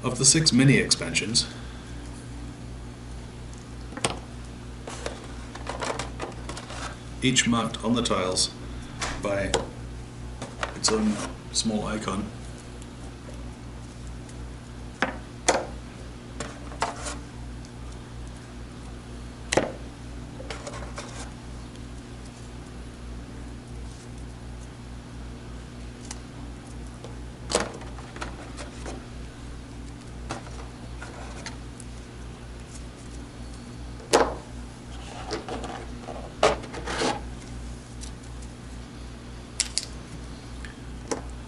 Of the 6 mini expansions, each marked on the tiles by its own small icon,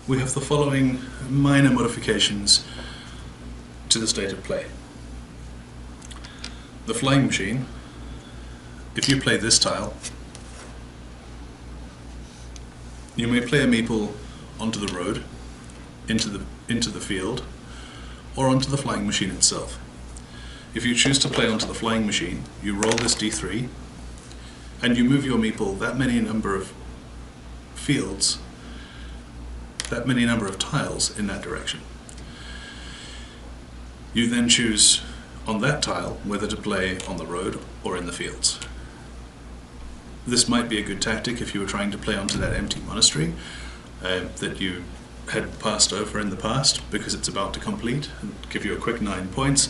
we have the following minor modifications to the state of play. The flying machine, if you play this tile, you may play a meeple onto the road, into the field, or onto the flying machine itself. If you choose to play onto the flying machine, you roll this d3, and you move your meeple that many number of fields, that many number of tiles in that direction. You then choose on that tile whether to play on the road or in the fields. This might be a good tactic if you were trying to play onto that empty monastery that you had passed over in the past, because it's about to complete and give you a quick 9 points.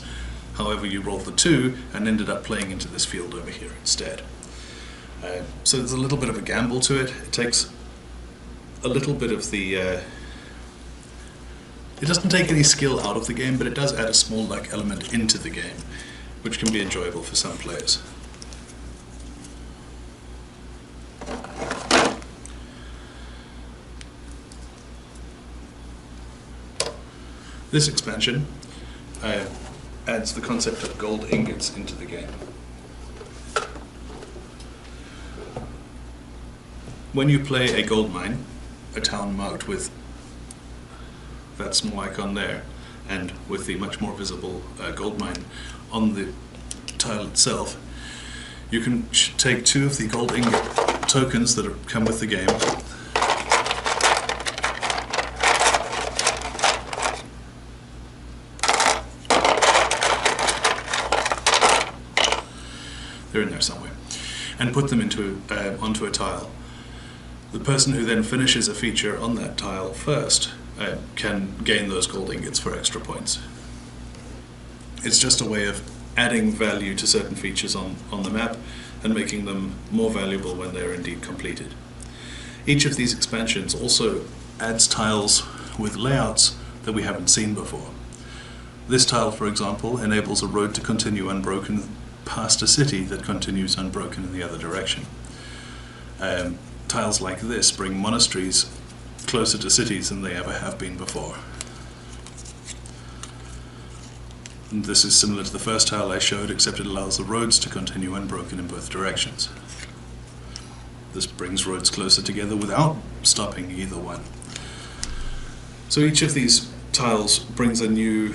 However, you rolled the 2 and ended up playing into this field over here instead. So there's a little bit of a gamble to it. It takes a little bit of the... it doesn't take any skill out of the game, but it does add a small luck element into the game, which can be enjoyable for some players. This expansion adds the concept of gold ingots into the game. When you play a gold mine, a town marked with that small icon there, and with the much more visible gold mine on the tile itself, you can take 2 of the gold ingot tokens that come with the game, they're in there somewhere, and put them into onto a tile. The person who then finishes a feature on that tile first can gain those gold ingots for extra points. It's just a way of adding value to certain features on the map and making them more valuable when they're indeed completed. Each of these expansions also adds tiles with layouts that we haven't seen before. This tile, for example, enables a road to continue unbroken past a city that continues unbroken in the other direction. Tiles like this bring monasteries closer to cities than they ever have been before. And this is similar to the first tile I showed, except it allows the roads to continue unbroken in both directions. This brings roads closer together without stopping either one. So each of these tiles brings a new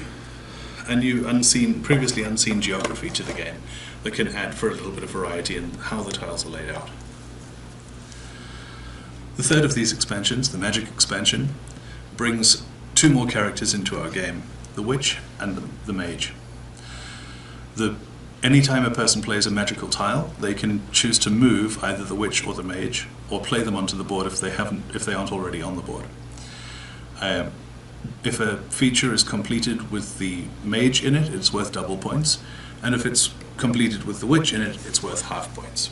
previously unseen geography to the game that can add for a little bit of variety in how the tiles are laid out. The third of these expansions, the magic expansion, brings 2 more characters into our game, the witch and the mage. Anytime a person plays a magical tile, they can choose to move either the witch or the mage, or play them onto the board if they aren't already on the board. If a feature is completed with the mage in it, it's worth double points, and if it's completed with the witch in it, it's worth half points.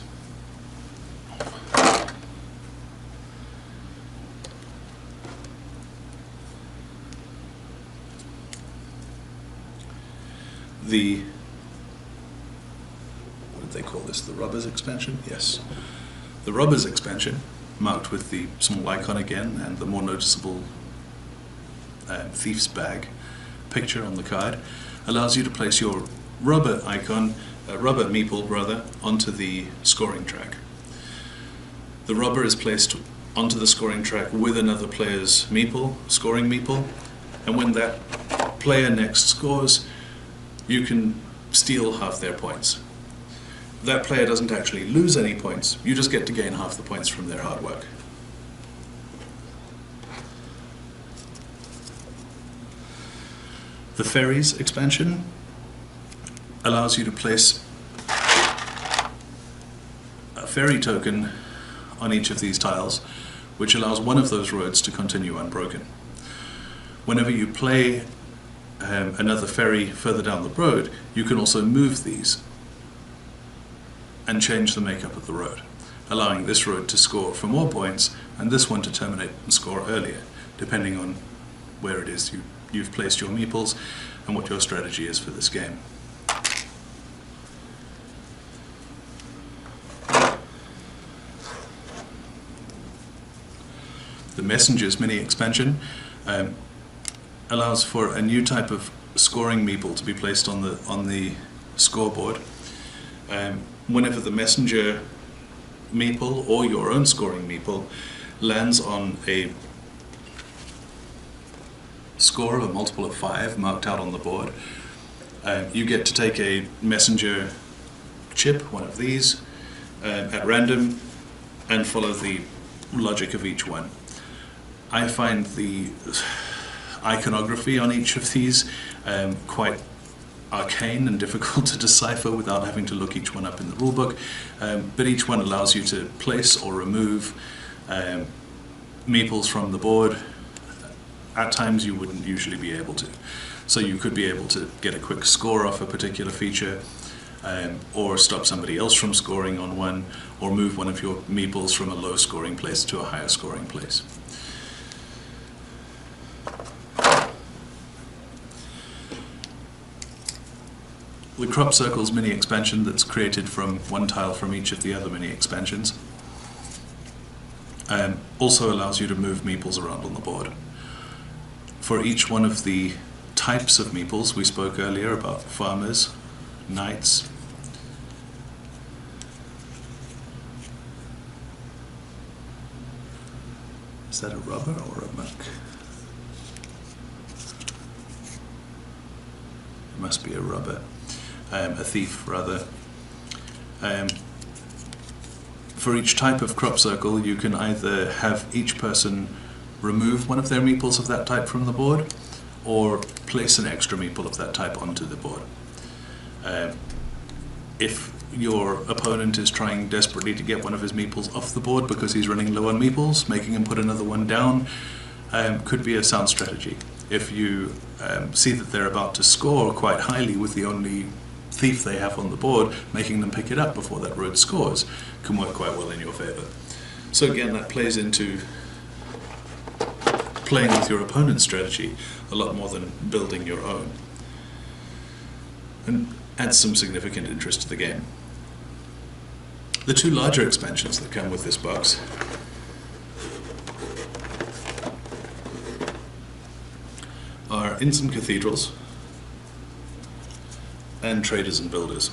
What did they call this? The robbers expansion? Yes. The robbers expansion, marked with the small icon again and the more noticeable thief's bag picture on the card, allows you to place your rubber icon, rubber meeple rather, onto the scoring track. The rubber is placed onto the scoring track with another player's meeple, scoring meeple, and when that player next scores, you can steal half their points. That player doesn't actually lose any points, you just get to gain half the points from their hard work. The Ferries expansion allows you to place a ferry token on each of these tiles, which allows one of those roads to continue unbroken. Whenever you play another ferry further down the road, you can also move these and change the makeup of the road, allowing this road to score for more points and this one to terminate and score earlier, depending on where it is you've placed your meeples and what your strategy is for this game. The Messengers mini expansion allows for a new type of scoring meeple to be placed on the scoreboard. Whenever the messenger meeple or your own scoring meeple lands on a score of a multiple of 5 marked out on the board, you get to take a messenger chip, one of these, at random and follow the logic of each one. I find the iconography on each of these quite arcane and difficult to decipher without having to look each one up in the rulebook, but each one allows you to place or remove meeples from the board. At times you wouldn't usually be able to. So you could be able to get a quick score off a particular feature, or stop somebody else from scoring on one, or move one of your meeples from a low scoring place to a higher scoring place. The Crop Circles mini expansion that's created from one tile from each of the other mini expansions also allows you to move meeples around on the board. For each one of the types of meeples, we spoke earlier about farmers, knights, is that a rubber or a monk? It must be a rubber. A thief, rather. For each type of crop circle, you can either have each person remove one of their meeples of that type from the board, or place an extra meeple of that type onto the board. If your opponent is trying desperately to get one of his meeples off the board because he's running low on meeples, making him put another one down could be a sound strategy. If you see that they're about to score quite highly with the only thief they have on the board, making them pick it up before that road scores can work quite well in your favor. So again, that plays into playing with your opponent's strategy a lot more than building your own, and adds some significant interest to the game. The two larger expansions that come with this box are Inns and Cathedrals and Traders and Builders.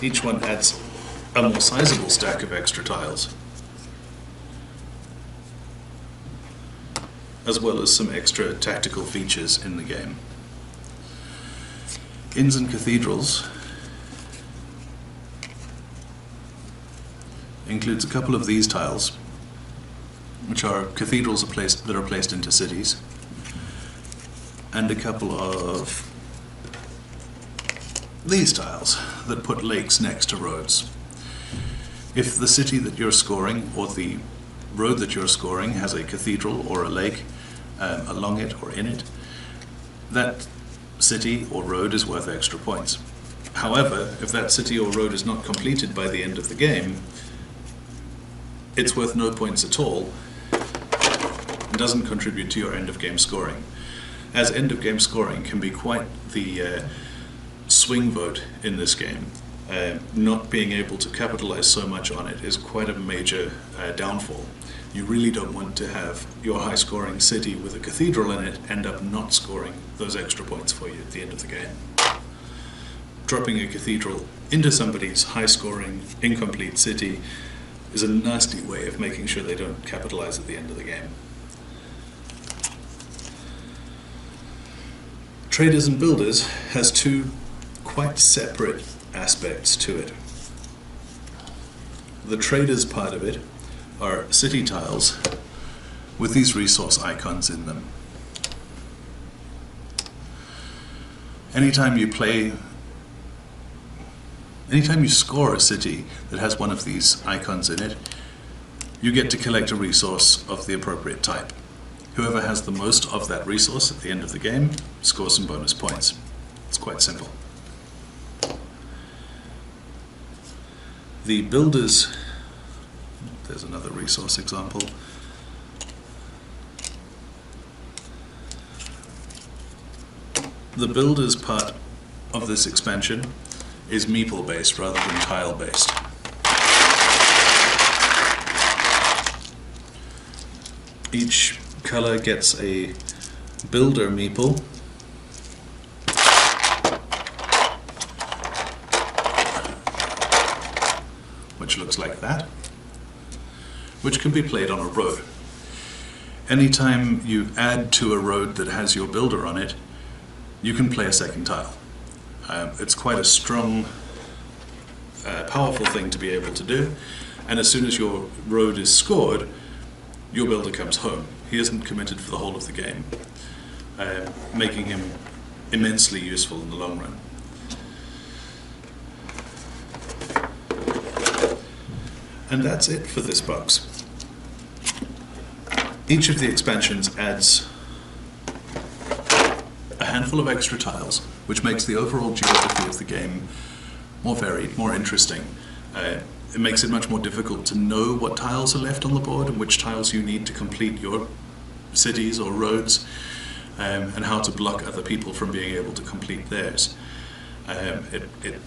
Each one adds a more sizable stack of extra tiles, as well as some extra tactical features in the game. Inns and Cathedrals includes a couple of these tiles, which are cathedrals that are placed into cities, and a couple of these tiles that put lakes next to roads. If the city that you're scoring, or the road that you're scoring, has a cathedral or a lake along it or in it, that city or road is worth extra points. However, if that city or road is not completed by the end of the game, it's worth no points at all and doesn't contribute to your end of game scoring. As end of game scoring can be quite the swing vote in this game. Not being able to capitalize so much on it is quite a major downfall. You really don't want to have your high scoring city with a cathedral in it end up not scoring those extra points for you at the end of the game. Dropping a cathedral into somebody's high scoring incomplete city is a nasty way of making sure they don't capitalize at the end of the game. Traders and Builders has two quite separate aspects to it. The traders part of it are city tiles with these resource icons in them. Anytime you score a city that has one of these icons in it, you get to collect a resource of the appropriate type. Whoever has the most of that resource at the end of the game scores some bonus points. It's quite simple. The builders, there's another resource example. The builders part of this expansion is meeple based rather than tile based. Each color gets a builder meeple, which looks like that, which can be played on a road. Anytime you add to a road that has your builder on it, you can play a second tile. It's quite a strong, powerful thing to be able to do, and as soon as your road is scored, your builder comes home. He isn't committed for the whole of the game, making him immensely useful in the long run. And that's it for this box. Each of the expansions adds a handful of extra tiles, which makes the overall geography of the game more varied, more interesting. It makes it much more difficult to know what tiles are left on the board and which tiles you need to complete your cities or roads, and how to block other people from being able to complete theirs. It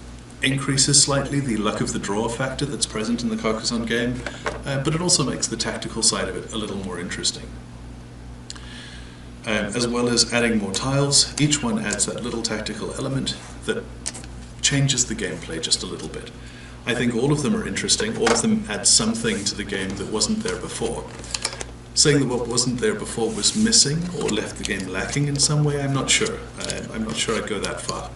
increases slightly the luck of the draw factor that's present in the Carcassonne game, but it also makes the tactical side of it a little more interesting. As well as adding more tiles, each one adds that little tactical element that changes the gameplay just a little bit. I think all of them are interesting, all of them add something to the game that wasn't there before. Saying that what wasn't there before was missing or left the game lacking in some way, I'm not sure. I'm not sure I'd go that far.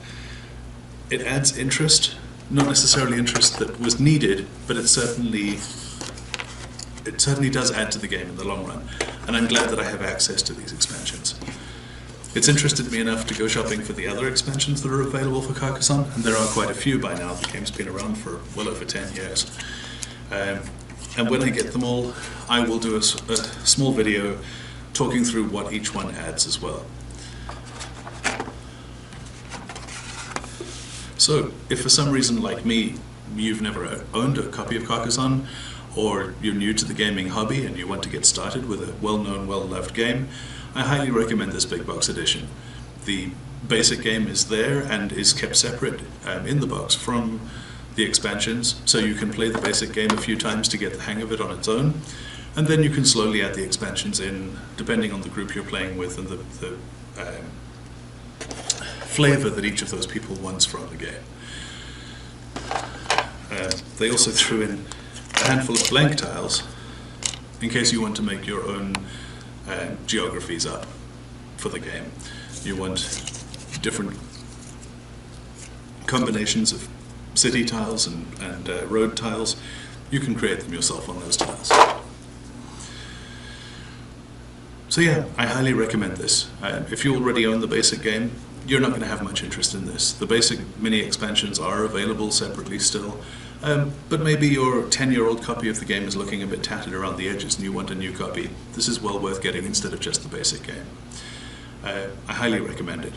It adds interest, not necessarily interest that was needed, but it certainly does add to the game in the long run, and I'm glad that I have access to these expansions. It's interested me enough to go shopping for the other expansions that are available for Carcassonne, and there are quite a few by now. The game's been around for well over 10 years. And when I get them all, I will do a small video talking through what each one adds as well. So, if for some reason, like me, you've never owned a copy of Carcassonne, or you're new to the gaming hobby and you want to get started with a well-known, well-loved game, I highly recommend this big box edition. The basic game is there and is kept separate in the box from the expansions, so you can play the basic game a few times to get the hang of it on its own, and then you can slowly add the expansions in, depending on the group you're playing with and the flavor that each of those people wants from the game. They also threw in a handful of blank tiles in case you want to make your own geographies up for the game. You want different combinations of city tiles and road tiles. You can create them yourself on those tiles. So yeah, I highly recommend this. If you already own the basic game, you're not going to have much interest in this. The basic mini expansions are available separately still, but maybe your 10-year-old copy of the game is looking a bit tattered around the edges and you want a new copy. This is well worth getting instead of just the basic game. I highly recommend it.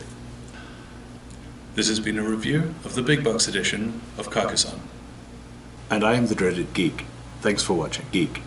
This has been a review of the big box edition of Carcassonne. And I am the dreaded geek. Thanks for watching. Geek.